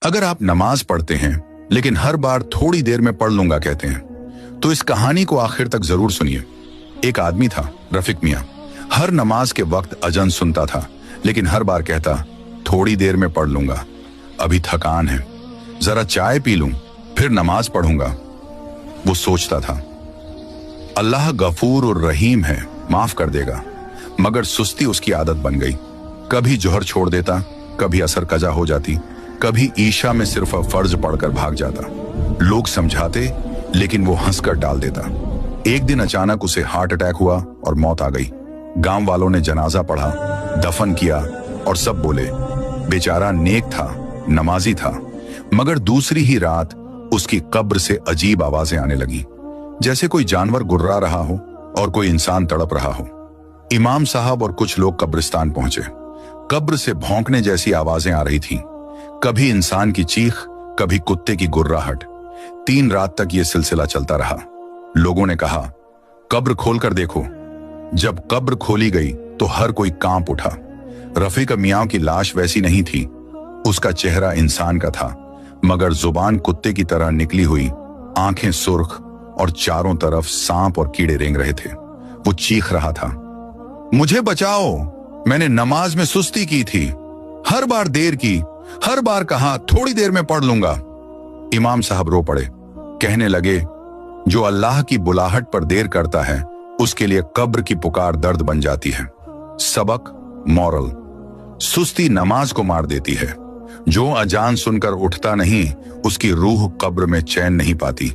अगर आप नमाज पढ़ते हैं लेकिन हर बार थोड़ी देर में पढ़ लूंगा कहते हैं, तो इस कहानी को आखिर तक जरूर सुनिए। एक आदमी था, रफीक मियां। हर नमाज के वक्त अजन सुनता था, लेकिन हर बार कहता, थोड़ी देर में पढ़ लूंगा, अभी थकान है, जरा चाय पी लूं, फिर नमाज पढ़ूंगा। वो सोचता था, अल्लाह गफूर और रहीम है, माफ कर देगा, मगर सुस्ती उसकी आदत बन गई। कभी जोहर छोड़ देता, कभी असर कजा हो जाती, कभी ईशा में सिर्फ फर्ज पढ़कर भाग जाता। लोग समझाते, लेकिन वो हंसकर टाल देता। एक दिन अचानक उसे हार्ट अटैक हुआ और मौत आ गई। गांव वालों ने जनाजा पढ़ा, दफन किया और सब बोले, बेचारा नेक था, नमाजी था। मगर दूसरी ही रात उसकी कब्र से अजीब आवाजें आने लगी, जैसे कोई जानवर गुर्रा रहा हो और कोई इंसान तड़प रहा हो। इमाम साहब और कुछ लोग कब्रिस्तान पहुंचे। कब्र से भौंकने जैसी आवाजें आ रही थीं, कभी इंसान की चीख, कभी कुत्ते की गुर्राहट। 3 रात तक यह सिलसिला चलता रहा। लोगों ने कहा, कब्र खोलकर देखो। जब कब्र खोली गई तो हर कोई कांप उठा। रफीक मियां की लाश वैसी नहीं थी, उसका चेहरा इंसान का था, मगर जुबान कुत्ते की तरह निकली हुई, आंखें सुर्ख और चारों तरफ सांप और कीड़े रेंग रहे थे। वो चीख रहा था, मुझे बचाओ, मैंने नमाज में सुस्ती की थी, हर बार देर की, हर बार कहा थोड़ी देर में पढ़ लूंगा। इमाम साहब रो पड़े, कहने लगे, जो अल्लाह की बुलाहट पर देर करता है उसके लिए कब्र की पुकार दर्द बन जाती है। सबक, मॉरल, सुस्ती नमाज को मार देती है। जो अजान सुनकर उठता नहीं, उसकी रूह कब्र में चैन नहीं पाती।